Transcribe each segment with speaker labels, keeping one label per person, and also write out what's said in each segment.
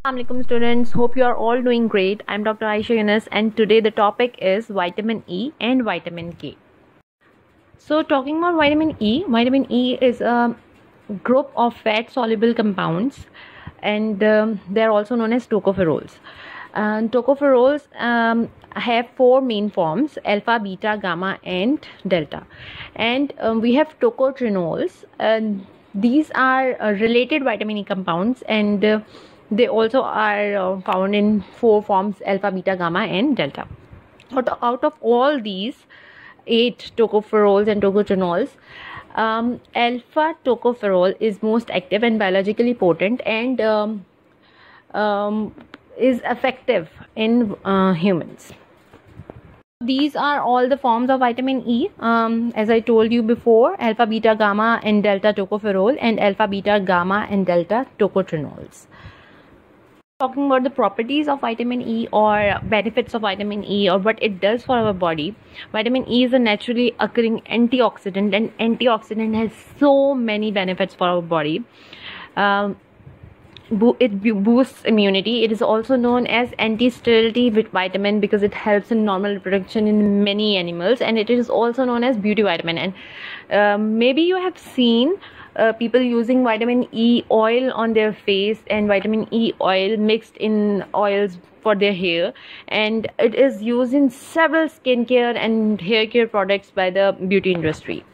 Speaker 1: Assalamualaikum students, hope you are all doing great. I'm Dr. Aisha Yunus and today the topic is vitamin E and vitamin K. So talking about vitamin E is a group of fat soluble compounds and they're also known as tocopherols. Tocopherols have four main forms: alpha, beta, gamma and delta. And we have tocotrienols, and these are related vitamin E compounds, and they also are found in four forms: alpha, beta, gamma and delta. Out of all these 8 tocopherols and tocotrienols, alpha tocopherol is most active and biologically potent and is effective in humans. These are all the forms of vitamin E, as I told you before: alpha, beta, gamma and delta tocopherol, and alpha, beta, gamma and delta tocotrienols. Talking about the properties of vitamin E or benefits of vitamin E or what it does for our body, vitamin E is a naturally occurring antioxidant, and antioxidant has so many benefits for our body. It boosts immunity. It is also known as anti-sterility vitamin because it helps in normal reproduction in many animals, and it is also known as beauty vitamin. And maybe you have seen people using vitamin E oil on their face and vitamin E oil mixed in oils for their hair, and it is used in several skincare and hair care products by the beauty industry.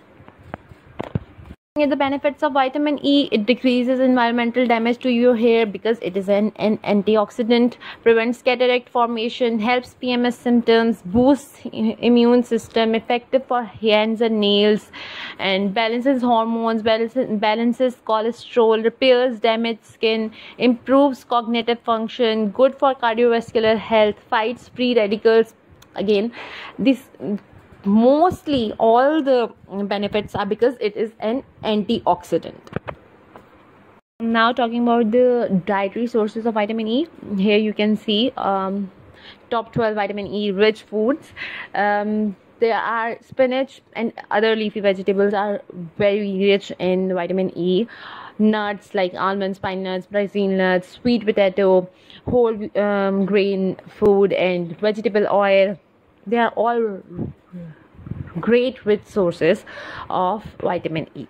Speaker 1: The benefits of vitamin E: it decreases environmental damage to your hair because it is an antioxidant, prevents cataract formation, helps PMS symptoms, boosts immune system, effective for hands and nails, and balances hormones, balances cholesterol, repairs damaged skin, improves cognitive function, good for cardiovascular health, fights free radicals. Again, this mostly all the benefits are because it is an antioxidant. Now talking about the dietary sources of vitamin E, here you can see top 12 vitamin E rich foods. There are spinach and other leafy vegetables are very rich in vitamin E. Nuts like almonds, pine nuts, Brazil nuts, sweet potato, whole grain food and vegetable oil, they are all great rich sources of vitamin E.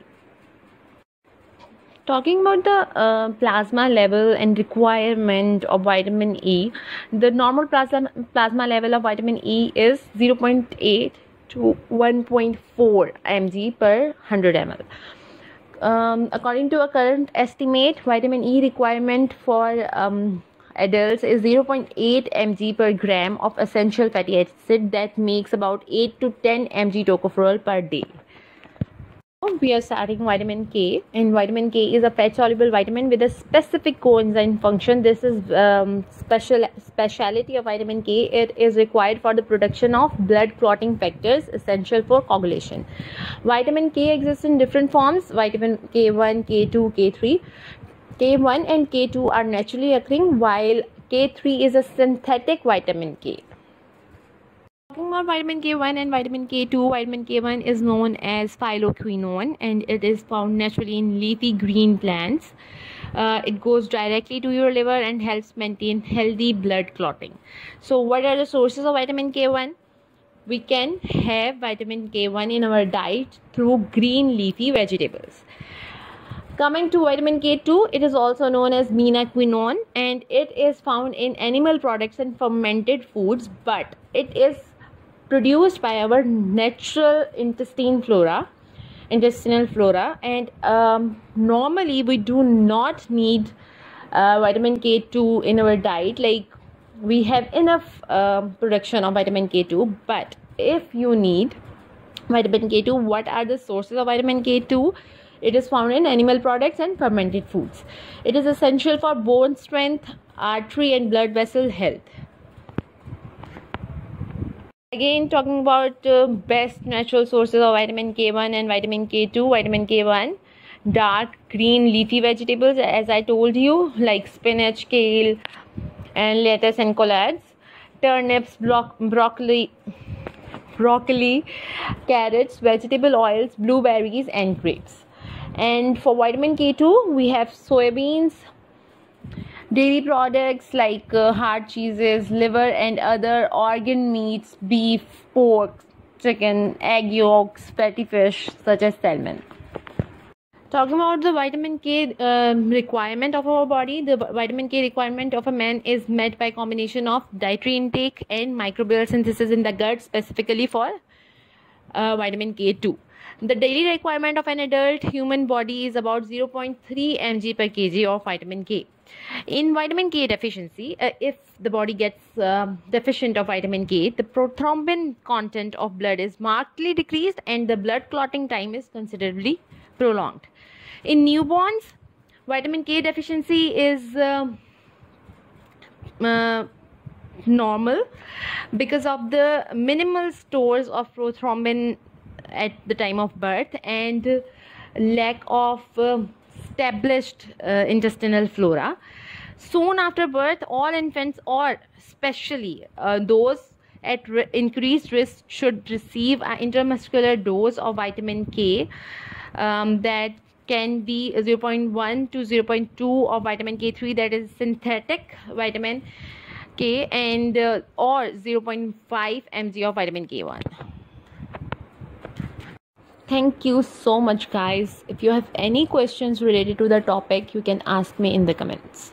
Speaker 1: Talking about the plasma level and requirement of vitamin E, the normal plasma level of vitamin E is 0.8 to 1.4 mg per 100 ml. According to a current estimate, vitamin E requirement for adults is 0.8 mg per gram of essential fatty acid. That makes about 8 to 10 mg tocopherol per day. We are starting vitamin K, and vitamin K is a fat soluble vitamin with a specific coenzyme function. This is speciality of vitamin K. It is required for the production of blood clotting factors essential for coagulation. Vitamin K exists in different forms: vitamin K1, K2, K3. K1 and K2 are naturally occurring, while K3 is a synthetic vitamin K. Talking about vitamin K1 and vitamin K2, vitamin K1 is known as phylloquinone and it is found naturally in leafy green plants. It goes directly to your liver and helps maintain healthy blood clotting. So what are the sources of vitamin K1? We can have vitamin K1 in our diet through green leafy vegetables. Coming to vitamin K2, it is also known as menaquinone and it is found in animal products and fermented foods, but it is produced by our natural intestinal flora, and normally we do not need vitamin K2 in our diet. Like, we have enough production of vitamin K2, but if you need vitamin K2, what are the sources of vitamin K2? It is found in animal products and fermented foods. It is essential for bone strength, artery and blood vessel health. Again, talking about best natural sources of vitamin K1 and vitamin K2. Vitamin K1, dark green leafy vegetables, as I told you, like spinach, kale and lettuce and collards, turnips, broccoli, carrots, vegetable oils, blueberries and grapes. And for vitamin K2, we have soybeans, Dairy products like hard cheeses, liver and other organ meats, beef, pork, chicken, egg yolks, fatty fish such as salmon. Talking about the vitamin K requirement of our body, the vitamin K requirement of a man is met by combination of dietary intake and microbial synthesis in the gut, specifically for vitamin K2. The daily requirement of an adult human body is about 0.3 mg per kg of vitamin K. In vitamin K deficiency, if the body gets deficient of vitamin K, the prothrombin content of blood is markedly decreased and the blood clotting time is considerably prolonged. In newborns, vitamin K deficiency is normal because of the minimal stores of prothrombin at the time of birth and lack of established intestinal flora. Soon after birth, all infants, or especially those at increased risk, should receive an intramuscular dose of vitamin K that can be 0.1 to 0.2 of vitamin K3, that is synthetic vitamin K, and or 0.5 mg of vitamin K1. Thank you so much, guys. If you have any questions related to the topic, you can ask me in the comments.